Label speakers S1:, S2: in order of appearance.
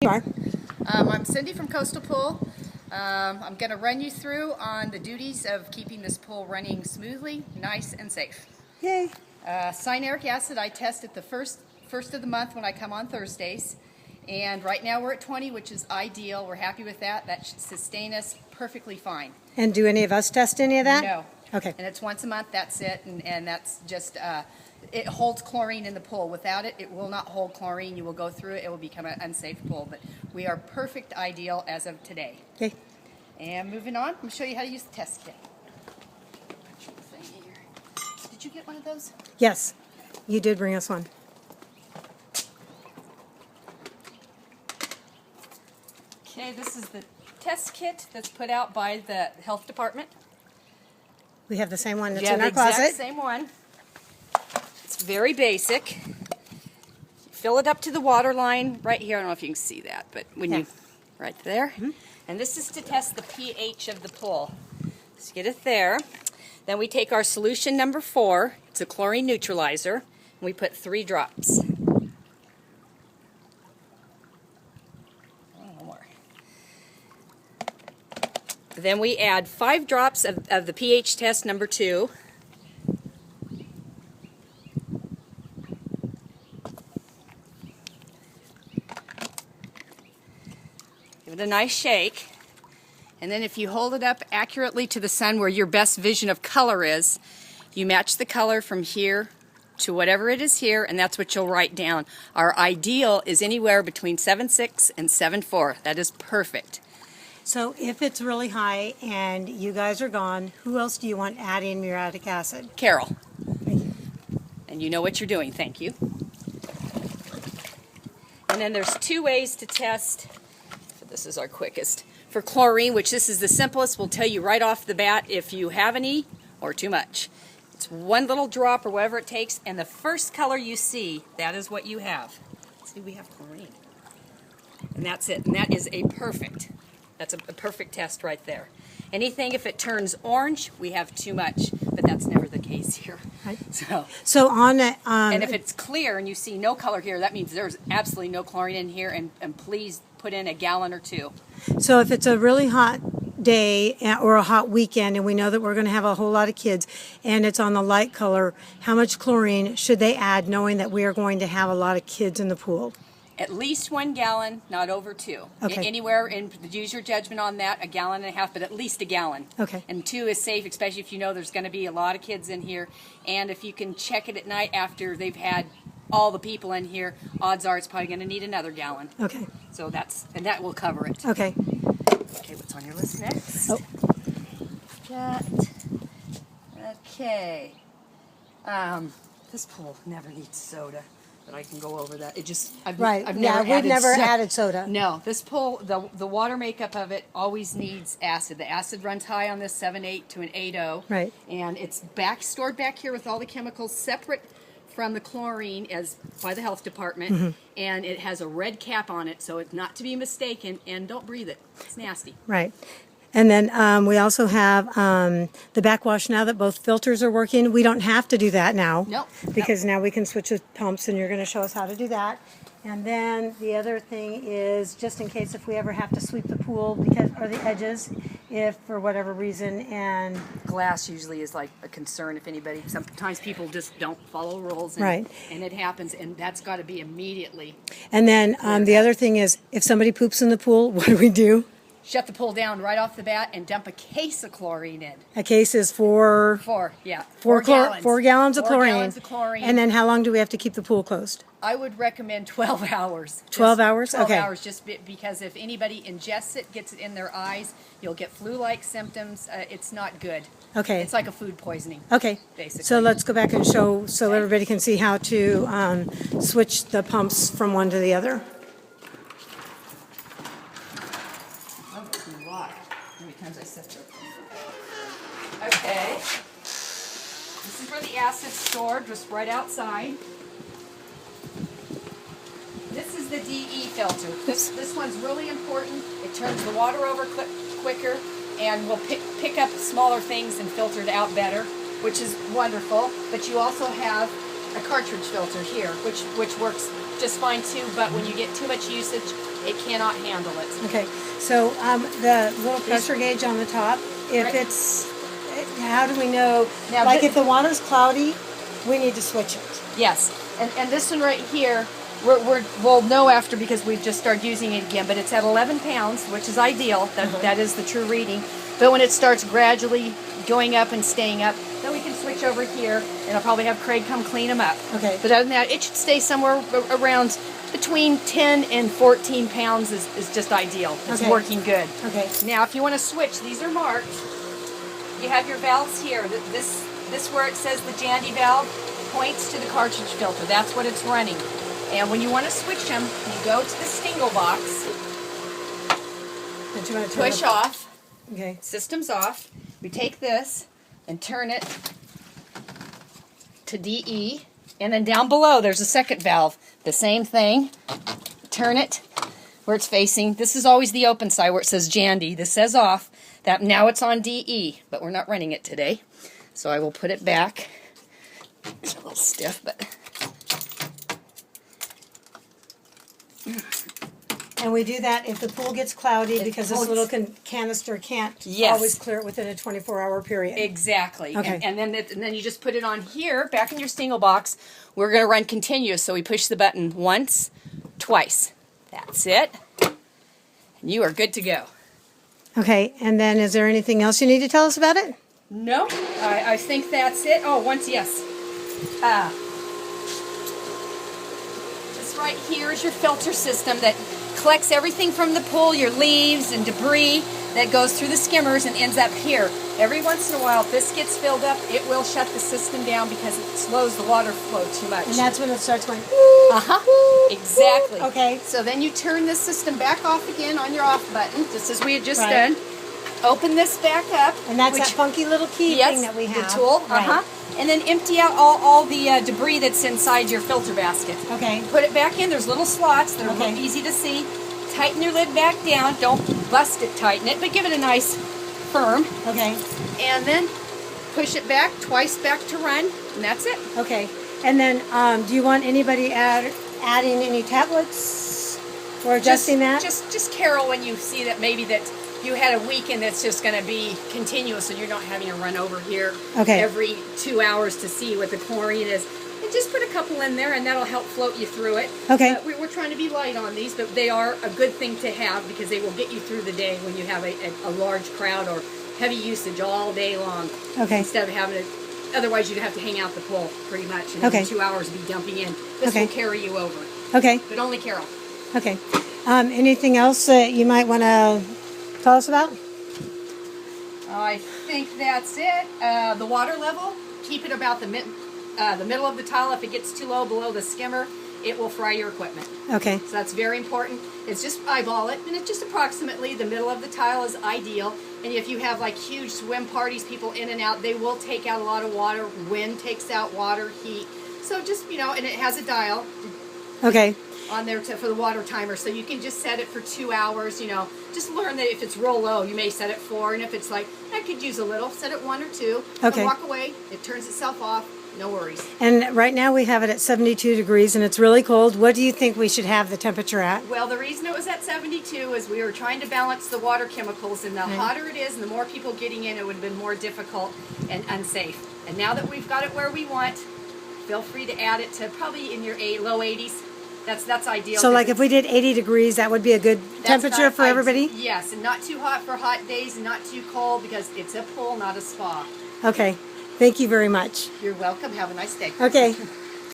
S1: You are.
S2: I'm Cindy from Coastal Pool. I'm going to run you through on the duties of keeping this pool running smoothly, nice, and safe.
S1: Yay.
S2: Cyanuric acid I test at the first of the month when I come on Thursdays. And right now we're at 20, which is ideal. We're happy with that. That should sustain us perfectly fine.
S1: And do any of us test any of that?
S2: No.
S1: Okay.
S2: And it's once a month, that's it. And that's just, it holds chlorine in the pool. Without it, it will not hold chlorine. You will go through it. It will become an unsafe pool. But we are perfect ideal as of today.
S1: Okay.
S2: And moving on, I'm going to show you how to use the test kit. Did you get one of those?
S1: Yes, you did bring us one.
S2: Okay, this is the test kit that's put out by the health department.
S1: We have the same one that's
S2: Yeah,
S1: in our
S2: the exact
S1: closet.
S2: same one. It's very basic. Fill it up to the water line right here. I don't know if you can see that, but when you, right there. Mm-hmm. And this is to test the pH of the pool. Let's get it there. Then we take our solution number 4. It's a chlorine neutralizer. And we put 3 drops. Then we add 5 drops of the pH test number 2. Give it a nice shake. And then if you hold it up accurately to the sun where your best vision of color is, you match the color from here to whatever it is here, and that's what you'll write down. Our ideal is anywhere between 7.6 and 7.4. That is perfect.
S1: So if it's really high and you guys are gone, who else do you want adding muriatic acid?
S2: Carol. And you know what you're doing, thank you. And then there's 2 ways to test. This is our quickest. For chlorine, which this is the simplest, will tell you right off the bat if you have any or too much. It's 1 little drop or whatever it takes, and the first color you see, that is what you have. See, we have chlorine. And that's it, and that is a perfect. That's a perfect test right there. Anything, if it turns orange, we have too much, but that's never the case here. Right.
S1: So on it,
S2: and if it's clear and you see no color here, that means there's absolutely no chlorine in here, and please put in a gallon or 2.
S1: So if it's a really hot day or a hot weekend and we know that we're going to have a whole lot of kids and it's on the light color, how much chlorine should they add knowing that we are going to have a lot of kids in the pool?
S2: At least 1 gallon, not over 2.
S1: Okay.
S2: Anywhere, and use your judgment on that, 1.5 gallons, but at least 1 gallon.
S1: Okay.
S2: And 2 is safe, especially if you know there's going to be a lot of kids in here. And if you can check it at night after they've had all the people in here, odds are it's probably going to need another gallon.
S1: Okay.
S2: So that will cover it.
S1: Okay.
S2: Okay, what's on your list next?
S1: Oh.
S2: Okay. This pool never needs soda. But I can go over that. I've
S1: never added soda.
S2: No, this pool, the water makeup of it always needs acid. The acid runs high on this 7.8 to an 8.0.
S1: Right.
S2: And it's stored back here with all the chemicals separate from the chlorine as by the health department. Mm-hmm. And it has a red cap on it, so it's not to be mistaken. And don't breathe it. It's nasty.
S1: Right. And then we also have the backwash now that both filters are working. We don't have to do that now.
S2: Nope.
S1: Because now we can switch the pumps, and you're going to show us how to do that. And then the other thing is just in case if we ever have to sweep the pool or the edges, if for whatever reason, and
S2: glass usually is like a concern if anybody. Sometimes people just don't follow rules, and,
S1: right.
S2: And it happens, and that's got to be immediately.
S1: And then the other thing is if somebody poops in the pool, what do we do?
S2: Shut the pool down right off the bat and dump a case of chlorine in.
S1: A case is four
S2: gallons.
S1: 4 gallons of
S2: 4
S1: chlorine.
S2: gallons of chlorine.
S1: And then how long do we have to keep the pool closed?
S2: I would recommend 12 hours.
S1: 12 hours?
S2: 12
S1: okay.
S2: hours, just because if anybody ingests it, gets it in their eyes, you'll get flu-like symptoms. It's not good.
S1: Okay.
S2: It's like a food poisoning.
S1: Okay.
S2: Basically.
S1: So let's go back and show so everybody can see how to switch the pumps from one to the other.
S2: Okay, this is where the acid's stored, just right outside. This is the DE filter. This one's really important. It turns the water over quicker and will pick up smaller things and filter it out better, which is wonderful. But you also have a cartridge filter here, which works just fine too, but when you get too much usage, It cannot handle it.
S1: Okay, so the little pressure gauge on the top, if
S2: Right.
S1: it's, how do we know,
S2: Now
S1: like
S2: thi-
S1: if the water's cloudy, we need to switch it.
S2: Yes, and this one right here, we'll know after because we've just started using it again, but it's at 11 pounds, which is ideal. That is the true reading. But when it starts gradually going up and staying up, then we can switch over here, and I'll probably have Craig come clean them up.
S1: Okay.
S2: But other than that, it should stay somewhere around between 10 and 14 pounds is just ideal. It's
S1: Okay.
S2: working good.
S1: Okay.
S2: Now, if you want to switch, these are marked. You have your valves here. This where it says the Jandy valve points to the cartridge filter. That's what it's running. And when you want to switch them, you go to the stingle box,
S1: Don't you want to turn
S2: push
S1: it?
S2: off,
S1: Okay.
S2: system's off. We take this and turn it to DE. And then down below, there's a second valve. The same thing. Turn it where it's facing. This is always the open side where it says Jandy. This says off. That now it's on DE, but we're not running it today. So I will put it back. It's a little stiff, but
S1: And we do that if the pool gets cloudy because this
S2: pool
S1: little
S2: gets-
S1: canister can't
S2: Yes.
S1: always clear it within a 24-hour period.
S2: exactly.
S1: Okay.
S2: And then you just put it on here, back in your stingle box. We're going to run continuous, so we push the button once, twice. That's it. And you are good to go.
S1: Okay, and then is there anything else you need to tell us about it?
S2: No, I think that's it. Oh, once, yes. This right here is your filter system that collects everything from the pool, your leaves and debris that goes through the skimmers and ends up here. Every once in a while, if this gets filled up, it will shut the system down because it slows the water flow too much.
S1: And that's when it starts going.
S2: Exactly.
S1: Okay.
S2: So then you turn this system back off again on your off button, just as we had just
S1: Right.
S2: done. Open this back up.
S1: And that's
S2: which-
S1: that funky little key
S2: yes,
S1: thing that we have.
S2: the tool.
S1: Right.
S2: And then empty out all the debris that's inside your filter basket.
S1: Okay.
S2: Put it back in. There's little slots that are
S1: Okay.
S2: real easy to see. Tighten your lid back down. Don't bust it, tighten it, but give it a nice firm.
S1: Okay.
S2: And then push it back twice back to run, and that's it.
S1: Okay. And then, do you want anybody adding any tablets or adjusting that?
S2: Just Carol when you see that maybe that you had a weekend that's just going to be continuous, so you're not having to run over here
S1: Okay.
S2: every 2 hours to see what the chlorine is. And just put a couple in there, and that'll help float you through it.
S1: Okay.
S2: We're trying to be light on these, but they are a good thing to have because they will get you through the day when you have a large crowd or heavy usage all day long.
S1: Okay.
S2: Instead of having to, otherwise you'd have to hang out the pool pretty much, and
S1: Okay.
S2: every 2 hours be dumping in. This
S1: Okay.
S2: will carry you over,
S1: Okay.
S2: but only Carol.
S1: Okay. Anything else that you might want to tell us about?
S2: I think that's it. The water level, keep it about the middle of the tile. If it gets too low below the skimmer, it will fry your equipment.
S1: Okay.
S2: So that's very important. It's just eyeball it, and it's just approximately the middle of the tile is ideal. And if you have like huge swim parties, people in and out, they will take out a lot of water. Wind takes out water, heat. So just, and it has a dial
S1: Okay.
S2: on there for the water timer, so you can just set it for 2 hours. Just learn that if it's real low, you may set it 4, and if it's like I could use a little, set it 1 or 2.
S1: Okay.
S2: And walk away. It turns itself off. No worries.
S1: And right now we have it at 72 degrees and it's really cold. What do you think we should have the temperature at?
S2: Well, the reason it was at 72 is we were trying to balance the water chemicals, and the hotter it is and the more people getting in, it would have been more difficult and unsafe. And now that we've got it where we want, feel free to add it to probably in your low 80s. That's ideal.
S1: So like if we did 80 degrees, that would be a good temperature for everybody?
S2: Yes, and not too hot for hot days and not too cold because it's a pool, not a spa.
S1: Okay. Thank you very much.
S2: You're welcome. Have a nice day.
S1: Okay.